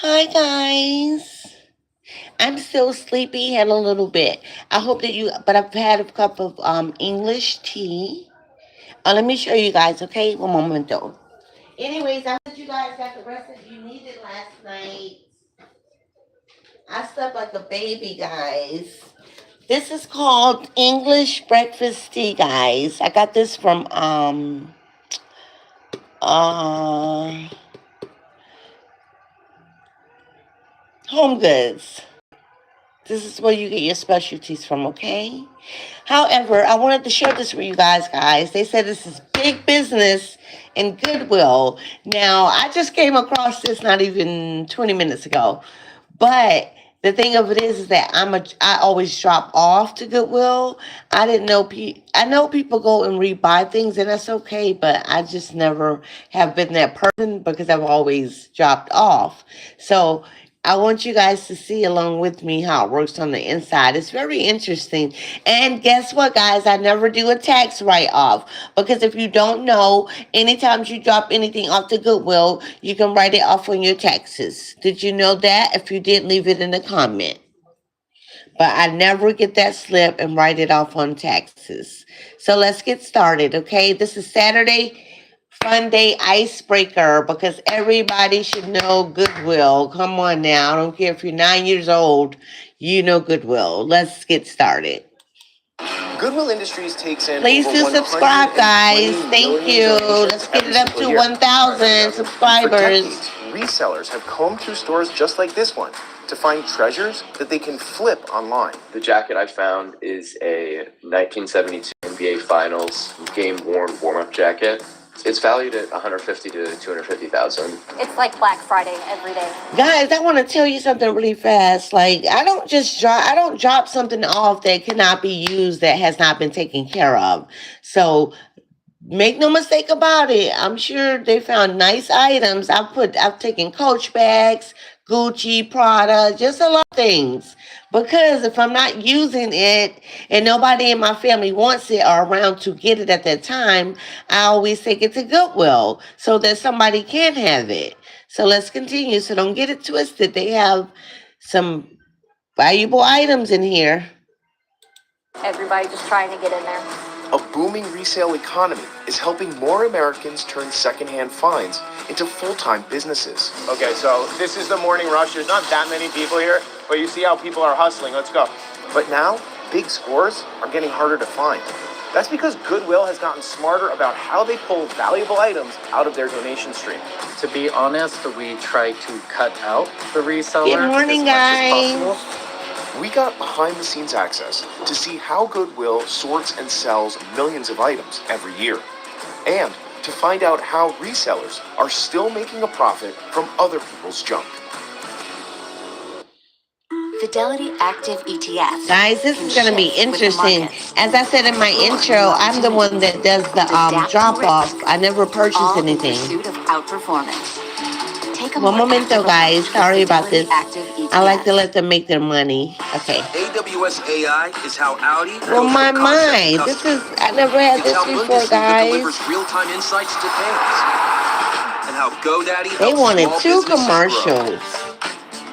Hi guys. I'm still sleepy, had a little bit. I hope that but I've had a cup of English tea. Let me show you guys, okay? One moment though. Anyways, I hope that you guys got the rest that you needed last night. I slept like a baby, guys. This is called English breakfast tea, guys. I got this from uh Home Goods. This is where you get your specialties from, okay? However, I wanted to share this with you guys. They said this is big business in Goodwill. Now, I just came across this not even 20 minutes ago. But the thing of it is that I always drop off to Goodwill. I didn't know I know people go and rebuy things and that's okay, but I just never have been that person because I've always dropped off. So I want you guys to see along with me how it works on the inside. It's very interesting. And guess what, guys? I never do a tax write off because if you don't know, anytime you drop anything off the Goodwill, you can write it off on your taxes. Did you know that? If you did, leave it in the comment. But I never get that slip and write it off on taxes. So let's get started, okay? This is Saturday Fun Day Icebreaker because everybody should know Goodwill. Come on now. I don't care if you're 9 years old, you know Goodwill. Let's get started. Goodwill Industries takes in Please over do subscribe, guys. 120 Thank million you. donations Let's get every it up single to year. 1,000 For subscribers. decades, resellers have combed through stores just like this one to find treasures that they can flip online. The jacket I found is a 1972 NBA Finals game-worn warm-up jacket. It's valued at 150 to 250,000. It's like Black Friday every day. Guys, I want to tell you something really fast. Like, I don't drop something off that cannot be used that has not been taken care of. So make no mistake about it. I'm sure they found nice items. I've taken Coach bags, Gucci, Prada, just a lot of things. Because if I'm not using it and nobody in my family wants it or around to get it at that time, I always take it to Goodwill so that somebody can have it. So let's continue. So don't get it twisted. They have some valuable items in here. Everybody just trying to get in there. A booming resale economy is helping more Americans turn secondhand finds into full-time businesses. Okay, so this is the morning rush. There's not that many people here, but you see how people are hustling. Let's go. But now, big scores are getting harder to find. That's because Goodwill has gotten smarter about how they pull valuable items out of their donation stream. To be honest, we try to cut out the reseller Good morning, as much guys. as possible. We got behind-the-scenes access to see how Goodwill sorts and sells millions of items every year, and to find out how resellers are still making a profit from other people's junk. Fidelity Active ETF. Guys, this is going to be interesting. As I said in my intro, I'm the one that does the drop off. I never purchase anything. One momento, guys. Sorry about this. I like to let them make their money. Okay. AWS AI is how Audi. Well, my mind. I never had this before, guys. Delivers real-time insights to fans. And how GoDaddy. They wanted 2 commercials.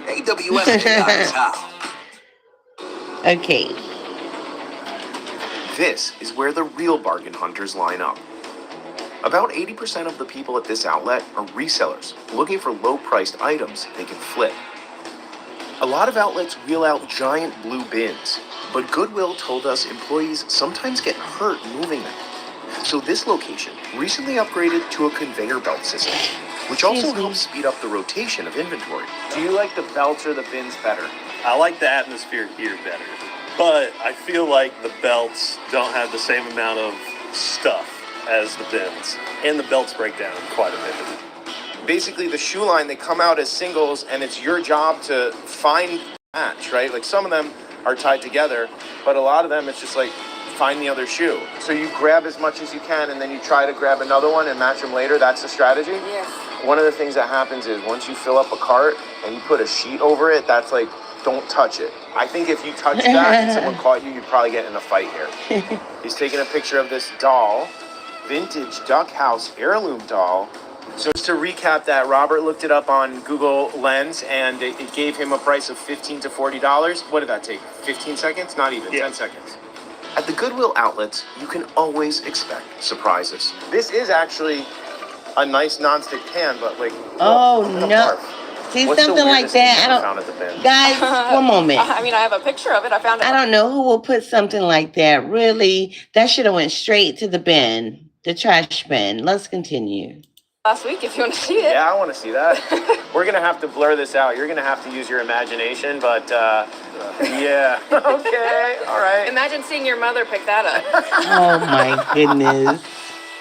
AWS AI is how. Okay. This is where the real bargain hunters line up. About 80% of the people at this outlet are resellers looking for low-priced items they can flip. A lot of outlets wheel out giant blue bins, but Goodwill told us employees sometimes get hurt moving them. So this location recently upgraded to a conveyor belt system, which also helps speed up the rotation of inventory. Do you like the belts or the bins better? I like the atmosphere here better, but I feel like the belts don't have the same amount of stuff as the bins, and the belts break down quite a bit. Basically, the shoe line, they come out as singles, and it's your job to find match, right? Like some of them are tied together, but a lot of them, it's just like, find the other shoe. So you grab as much as you can, and then you try to grab another one and match them later. That's the strategy? Yes. One of the things that happens is once you fill up a cart and you put a sheet over it, that's like, don't touch it. I think if you touched that and someone caught you, you'd probably get in a fight here. He's taking a picture of this doll, vintage Duck House heirloom doll So just to recap that, Robert looked it up on Google Lens, and it gave him a price of $15 to $40. What did that take? 15 seconds? Not even, 10 seconds. At the Goodwill outlets, you can always expect surprises. This is actually a nice nonstick pan, but like, Oh I'm gonna no. barf. See, What's the something like weirdest thing that. you I ever don't. found at the bin? Guys, one moment. I mean, I have a picture of it. I found it I don't know who will put something like that. Really, that should have went straight to the bin, the trash bin. Let's continue. last week if you want to see it. Yeah, I want to see that. We're gonna have to blur this out. You're gonna have to use your imagination, but yeah. Okay, all right. Imagine seeing your mother pick that up. Oh my goodness.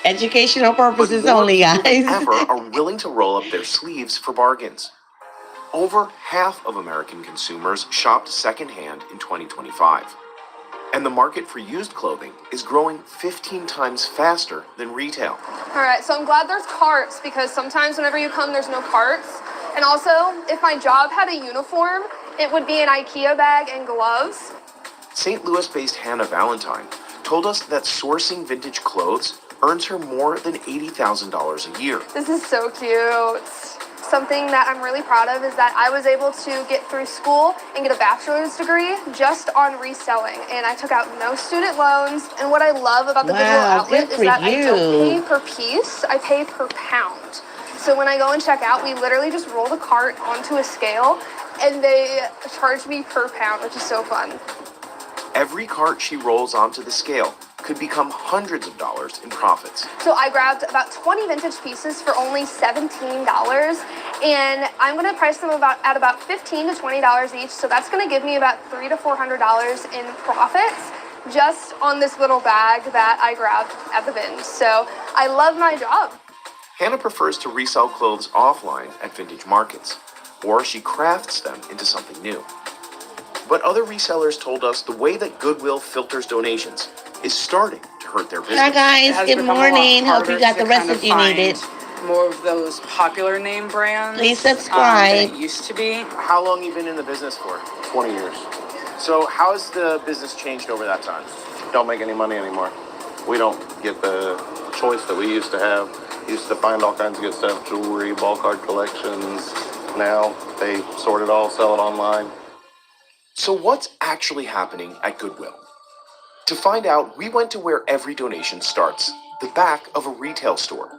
Educational But purposes more only, people than guys. ever are willing to roll up their sleeves for bargains. Over half of American consumers shopped secondhand in 2025. And the market for used clothing is growing 15 times faster than retail. All right, so I'm glad there's carts because sometimes whenever you come, there's no carts. And also, if my job had a uniform, it would be an IKEA bag and gloves. St. Louis-based Hannah Valentine told us that sourcing vintage clothes earns her more than $80,000 a year. This is so cute. Something that I'm really proud of is that I was able to get through school and get a bachelor's degree just on reselling. And I took out no student loans. And what I love about the Goodwill outlet is that I don't pay per piece, I pay per pound. So when I go and check out, we literally just roll the cart onto a scale and they charge me per pound, which is so fun. Every cart she rolls onto the scale could become hundreds of dollars in profits. So I grabbed about 20 vintage pieces for only $17, and I'm gonna price them at about $15 to $20 each. So that's gonna give me about $300 to $400 in profits just on this little bag that I grabbed at the bin. So I love my job. Hannah prefers to resell clothes offline at vintage markets, or she crafts them into something new. But other resellers told us the way that Goodwill filters donations is starting to hurt their business. Hi guys, good morning. Hope you got the recipe you needed. More of those popular name brands. Please subscribe. Than it used to be. How long you been in the business for? 20 years. So how's the business changed over that time? Don't make any money anymore. We don't get the choice that we used to have. Used to find all kinds of good stuff, jewelry, ball card collections. Now they sort it all, sell it online. So what's actually happening at Goodwill? To find out, we went to where every donation starts, the back of a retail store.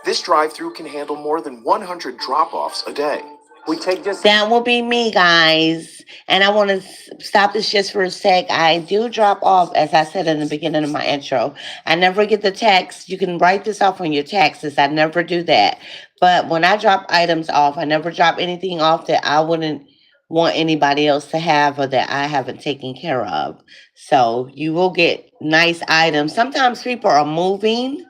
This drive-thru can handle more than 100 drop-offs a day. We take just... That will be me, guys. And I want to stop this just for a sec. I do drop off, as I said in the beginning of my intro. I never get the text. You can write this off on your taxes. I never do that. But when I drop items off, I never drop anything off that I wouldn't want anybody else to have or that I haven't taken care of. So you will get nice items. Sometimes people are moving.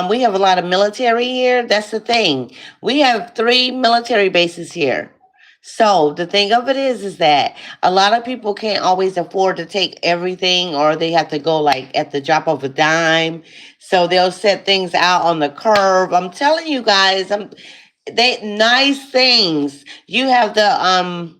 We have a lot of military here. That's the thing. We have 3 military bases here. So the thing of it is that a lot of people can't always afford to take everything, or they have to go like at the drop of a dime. So they'll set things out on the curb. I'm telling you guys, they nice things. You have the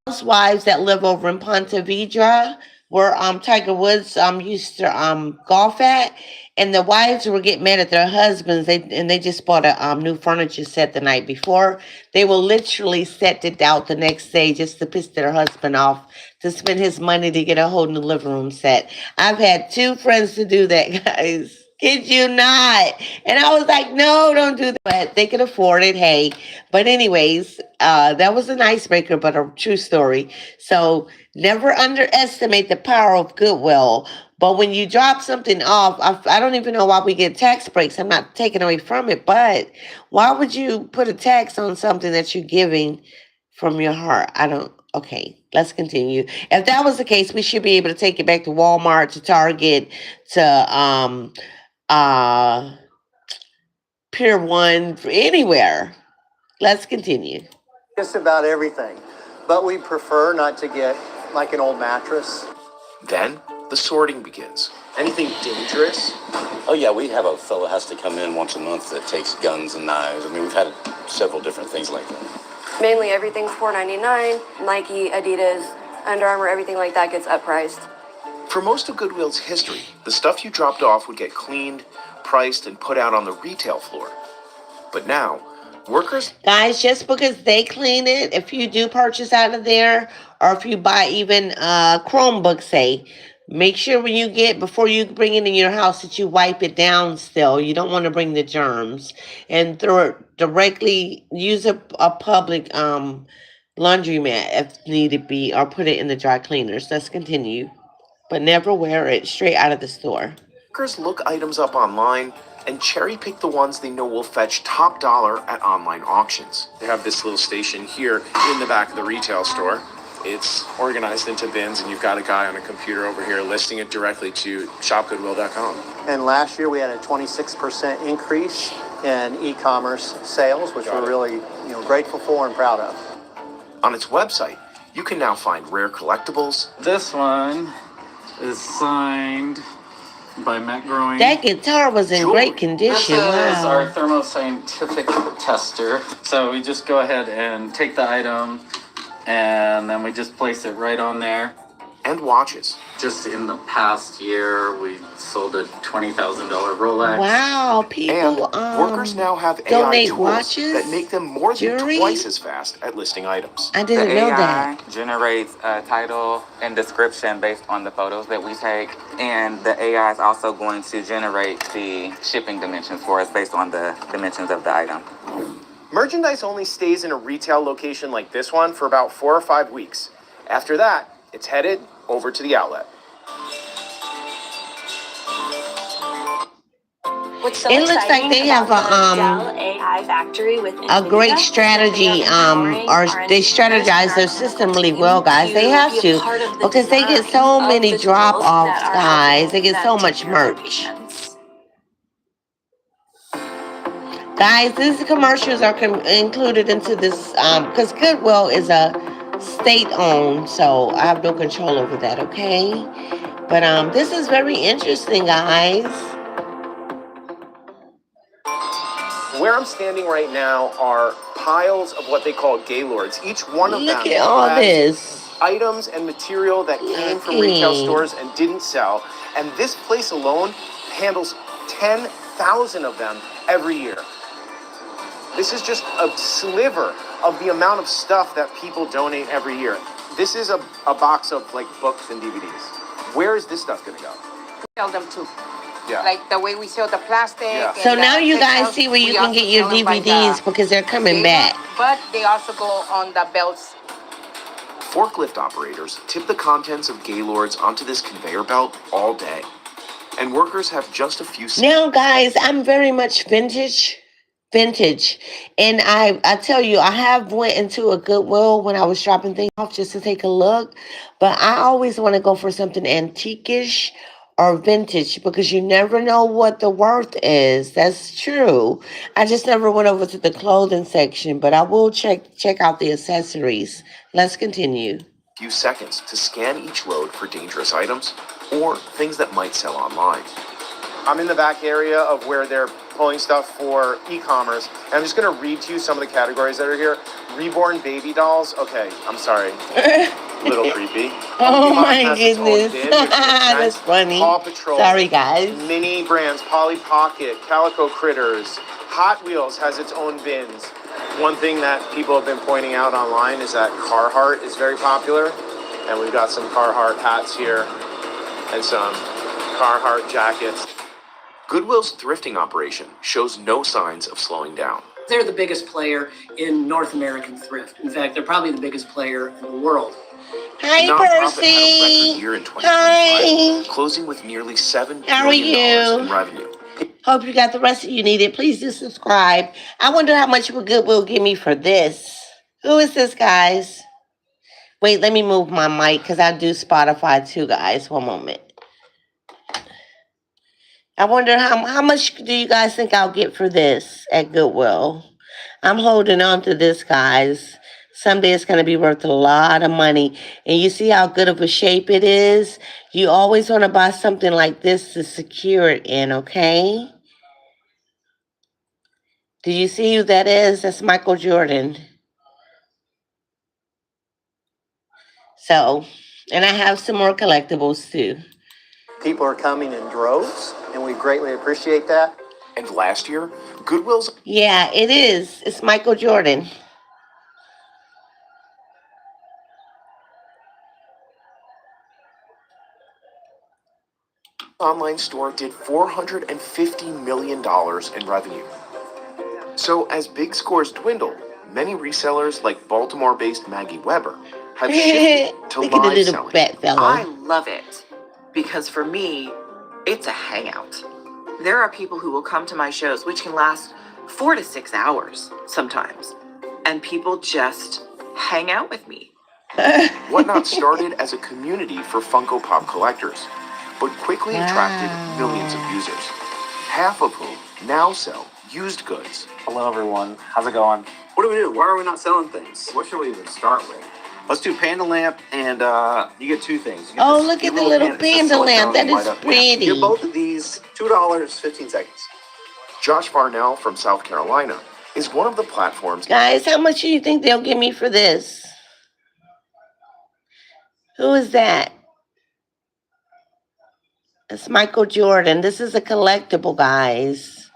housewives that live over in Ponte Vedra, where Tiger Woods used to golf at, and the wives were getting mad at their husbands. They just bought a new furniture set the night before. They will literally set it out the next day just to piss their husband off, to spend his money to get a whole new living room set. I've had 2 friends to do that, guys. Kid you not. And I was like, no, don't do that. But they could afford it, hey. But anyways, that was an icebreaker, but a true story. So never underestimate the power of Goodwill. But when you drop something off, I don't even know why we get tax breaks. I'm not taking away from it. But why would you put a tax on something that you're giving from your heart? Okay, let's continue. If that was the case, we should be able to take it back to Walmart, to Target, to Pier 1, anywhere. Let's continue. Just about everything, but we prefer not to get like an old mattress. Then the sorting begins. Anything dangerous? Oh yeah, we have a fellow has to come in once a month that takes guns and knives. I mean, we've had several different things like that. Mainly everything's $4.99. Nike, Adidas, Under Armour, everything like that gets uppriced. For most of Goodwill's history, the stuff you dropped off would get cleaned, priced, and put out on the retail floor. But now, workers... Guys, just because they clean it, if you do purchase out of there, or if you buy even a Chromebook, say, make sure when you before you bring it in your house that you wipe it down still. You don't want to bring the germs. And throw it directly, use a public laundromat if needed be, or put it in the dry cleaners. Let's continue. But never wear it straight out of the store. Workers look items up online and cherry pick the ones they know will fetch top dollar at online auctions. They have this little station here in the back of the retail store. It's organized into bins, and you've got a guy on a computer over here listing it directly to shopgoodwill.com. And last year we had a 26% increase in e-commerce sales, which we're really grateful for and proud of. On its website, you can now find rare collectibles. This one is signed by Matt Growing. That guitar was in great condition. This is our Wow. thermoscientific tester. So we just go ahead and take the item, and then we just place it right on there. And watches. Just in the past year, we sold a $20,000 Rolex. Wow, people And workers now have AI donate tools watches, that make them more than jewelry. twice as fast at listing items. I didn't know that. Generates a title and description based on the photos that we take, and the AI is also going to generate the shipping dimensions for us based on the dimensions of the item. Merchandise only stays in a retail location like this one for about 4 or 5 weeks. After that, it's headed over to the outlet. What's so It looks like exciting they have about the Dell AI factory with a great NVIDIA strategy, is that they or are empowering they our strategize their engineers system really well, guys. They have be a to, part of the because they get design so of many the drop tools offs, that are guys. helping They get them so take much care of their merch. patients. Guys, these commercials are included into this because Goodwill is a state-owned, so I have no control over that, okay? But this is very interesting, guys. Where I'm standing right now are piles of what they call gaylords. Each one of Look them at all has this. items and material that came from retail stores and didn't sell. And this place alone handles 10,000 of them every year. This is just a sliver of the amount of stuff that people donate every year. This is a box of like books and DVDs. Where is this stuff gonna go? Sell them too. Yeah. Like the way we sell the plastic. Yeah. So now you guys see where you can get your DVDs because they're coming back. But they also go on the belts. Forklift operators tip the contents of Gaylords onto this conveyor belt all day. And workers have just a few... Now, guys, I'm very much vintage. And I tell you, I have went into a Goodwill when I was dropping things off just to take a look. But I always want to go for something antique-ish or vintage because you never know what the worth is. That's true. I just never went over to the clothing section, but I will check out the accessories. Let's continue. Few seconds to scan each load for dangerous items or things that might sell online. I'm in the back area of where they're pulling stuff for e-commerce. And I'm just gonna read to you some of the categories that are here. Reborn baby dolls. Okay, I'm sorry. A little creepy. Oh Pokemon my has its own goodness. bin, which makes That's sense. funny. Paw Patrol. Sorry, guys. Mini brands, Polly Pocket, Calico Critters. Hot Wheels has its own bins. One thing that people have been pointing out online is that Carhartt is very popular. And we've got some Carhartt hats here and some Carhartt jackets. Goodwill's thrifting operation shows no signs of slowing down. They're the biggest player in North American thrift. In fact, they're probably the biggest player in the world. Hi, The nonprofit had a Percy. record year in 2025, Hi. closing with nearly $7 How are billion in you? revenue. Hope you got the rest you needed. Please do subscribe. I wonder how much would Goodwill give me for this. Who is this, guys? Wait, let me move my mic because I do Spotify too, guys. One moment. I wonder how much do you guys think I'll get for this at Goodwill? I'm holding on to this, guys. Someday it's going to be worth a lot of money. And you see how good of a shape it is? You always want to buy something like this to secure it in, okay? Do you see who that is? That's Michael Jordan. So, and I have some more collectibles too. People are coming in droves, and we greatly appreciate that. And last year, Goodwill's Yeah, it is. It's Michael Jordan. online store did $450 million in revenue. So as big scores dwindle, many resellers like Baltimore-based Maggie Weber have shifted to Look at the live little selling. bat I fellow. love it because for me, it's a hangout. There are people who will come to my shows, which can last 4 to 6 hours sometimes, and people just hang out with me. Whatnot started as a community for Funko Pop collectors, but quickly attracted millions of users, half of whom now sell used goods. Hello, everyone. How's it going? What do we do? Why are we not selling things? What should we even start with? Let's do Panda Lamp, and you get two things. You get Oh, this look at cute the little it says panda select lamp. That light is up lamp. pretty. You get both of these, $2, 15 seconds. Josh Farnell from South Carolina is one of the platforms. Guys, how much do you think they'll give me for this? Who is that? It's Michael Jordan. This is a collectible, guys.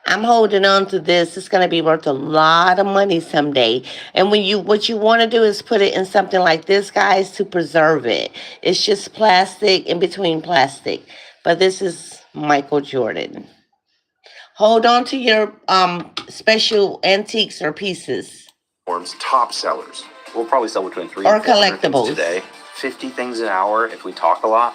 I'm holding on to this. It's going to be worth a lot of money someday. And what you want to do is put it in something like this, guys, to preserve it. It's just plastic in between plastic. But this is Michael Jordan. Hold on to your special antiques or pieces. Top sellers. We'll probably sell between 3 Or and 400 things collectibles. today. 50 things an hour if we talk a lot.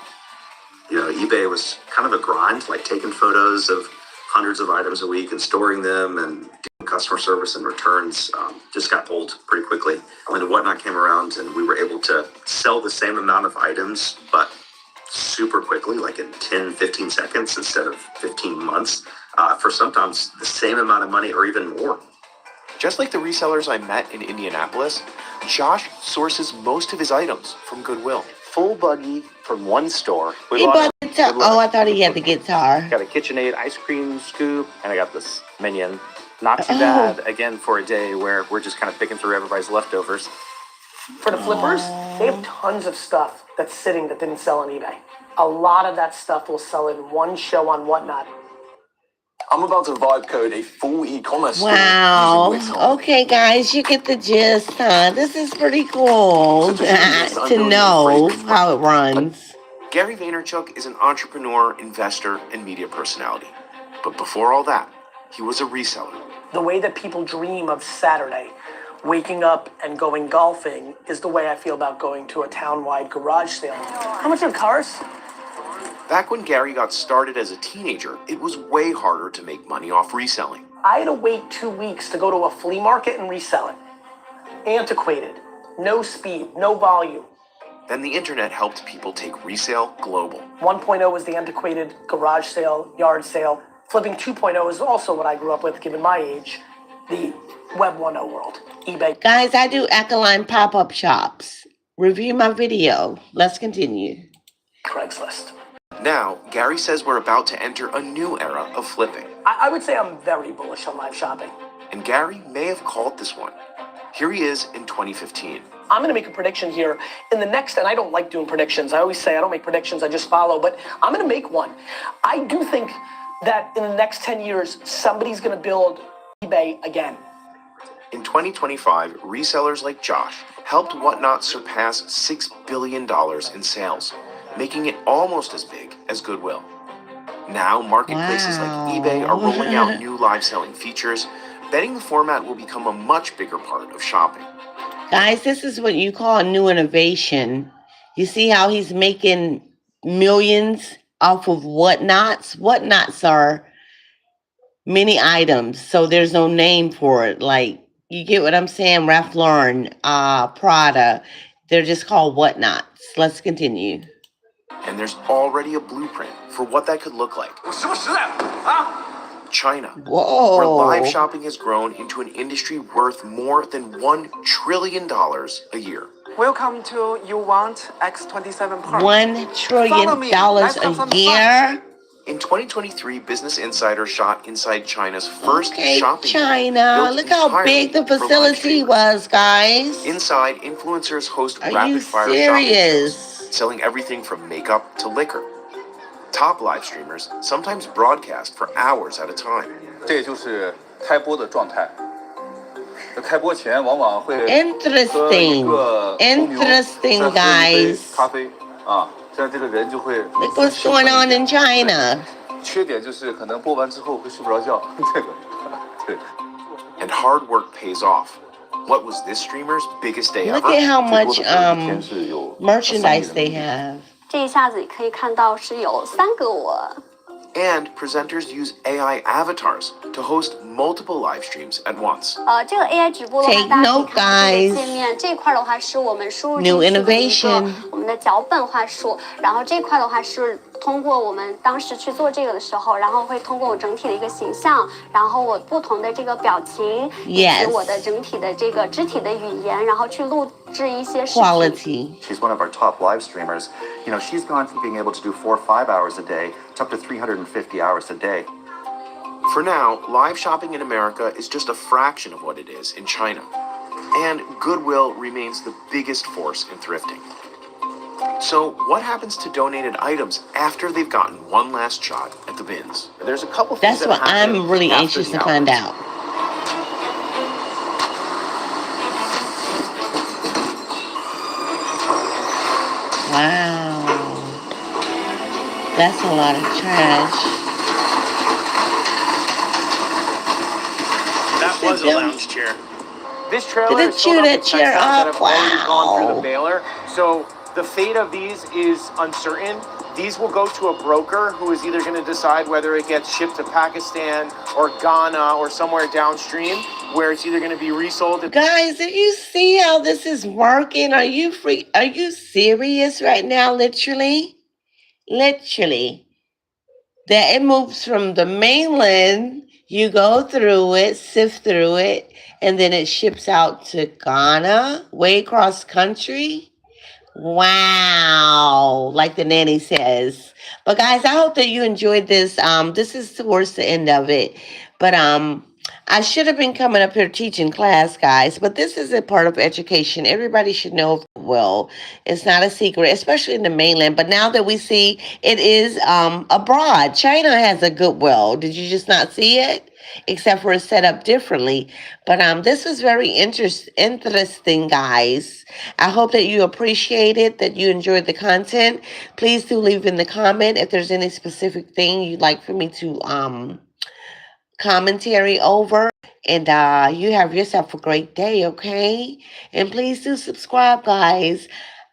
You know, eBay was kind of a grind, like taking photos of hundreds of items a week and storing them and doing customer service and returns just got old pretty quickly. When Whatnot came around and we were able to sell the same amount of items, but super quickly, like in 10, 15 seconds instead of 15 months, for sometimes the same amount of money or even more. Just like the resellers I met in Indianapolis, Josh sources most of his items from Goodwill. Full buggy from one store. He bought the guitar. Oh, I thought he had the guitar. Got a KitchenAid ice cream scoop, and I got this Minion. Not too bad, again, for a day where we're just kind of picking through everybody's leftovers. For the flippers, they have tons of stuff that's sitting that didn't sell on eBay. A lot of that stuff will sell in one show on Whatnot. I'm about to vibe code a full e-commerce store Wow. using Wix. Okay, guys, you get the gist, huh? This is pretty cool to know how it runs. Gary Vaynerchuk is an entrepreneur, investor, and media personality. But before all that, he was a reseller. The way that people dream of Saturday, waking up and going golfing, is the way I feel about going to a town-wide garage sale. How much are cars? Back when Gary got started as a teenager, it was way harder to make money off reselling. I had to wait 2 weeks to go to a flea market and resell it. Antiquated, no speed, no volume. Then the internet helped people take resale global. 1.0 was the antiquated garage sale, yard sale. Flipping 2.0 is also what I grew up with, given my age, the Web 1.0 world, eBay. Guys, I do alkaline pop-up shops. Review my video. Let's continue. Craigslist. Now, Gary says we're about to enter a new era of flipping. I would say I'm very bullish on live shopping. And Gary may have called this one. Here he is in 2015. I'm going to make a prediction here in the next, and I don't like doing predictions. I always say I don't make predictions, I just follow, but I'm going to make one. I do think that in the next 10 years, somebody's going to build eBay again. In 2025, resellers like Josh helped Whatnot surpass $6 billion in sales, making it almost as big as Goodwill. Now, marketplaces like eBay are rolling out new live selling features, betting the format will become a much bigger part of shopping. Guys, this is what you call a new innovation. You see how he's making millions off of Whatnots? Whatnots are many items, so there's no name for it. Like, you get what I'm saying? Ralph Lauren, Prada, they're just called Whatnots. Let's continue. And there's already a blueprint for what that could look like. China, where live shopping has grown into an industry worth more than $1 trillion a year. Welcome to You Want X27 Park. $1 trillion a year? In 2023, Business Insider shot inside China's first shopping China. mall, Look how big the facility was, guys. Inside, influencers host Are you rapid-fire shopping serious? shows, selling everything from makeup to liquor. Top live streamers sometimes broadcast for hours at a time. 这就是开播的状态。开播前往往会喝一个红牛，再喝一杯咖啡啊，这样这个人就会。Look what's going on in China. 缺点就是可能播完之后会睡不着觉，这个对。And hard work pays off. What was this streamer's biggest day Look ever? at how much merchandise they have. 这一下子可以看到是有3个我。And presenters use AI avatars to host multiple live streams at once. 这个 AI 直播的话，大家可以看这个界面，这块的话是我们输入进去的一个我们的脚本话术，然后这块的话是通过我们当时去做这个的时候，然后会通过我整体的一个形象，然后我不同的这个表情，以及我的整体的这个肢体的语言，然后去录制一些视频。She's one of our top live streamers. You know, she's gone from being able to do 4 or 5 hours a day to up to 350 hours a day. For now, live shopping in America is just a fraction of what it is in China. And Goodwill remains the biggest force in thrifting. So, what happens to donated items after they've gotten one last shot at the bins? There's a couple things That's what I'm really anxious to find out. Wow. That's a lot of trash. That was a lounge chair. This trailer is sold up in Texas that have already gone through the baler. So the fate of these is uncertain. These will go to a broker who is either going to decide whether it gets shipped to Pakistan or Ghana or somewhere downstream, where it's either going to be resold. Guys, do you see how this is working? Are you serious right now? Literally. That it moves from the mainland, you go through it, sift through it, and then it ships out to Ghana, way across country. Wow, like the nanny says. But guys, I hope that you enjoyed this. This is towards the end of it. But I should have been coming up here teaching class, guys. But this is a part of education. Everybody should know well. It's not a secret, especially in the mainland. But now that we see it is abroad, China has a Goodwill. Did you just not see it? Except for it's set up differently. But this was very interesting, guys. I hope that you appreciate it, that you enjoyed the content. Please do leave in the comment if there's any specific thing you'd like for me to commentary over. And you have yourself a great day, okay? And please do subscribe, guys.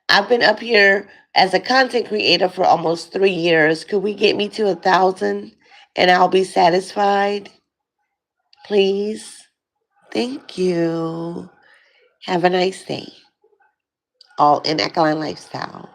I've been up here as a content creator for almost 3 years. Could we get me to 1,000 and I'll be satisfied? Please. Thank you. Have a nice day. All in Echoline Lifestyle.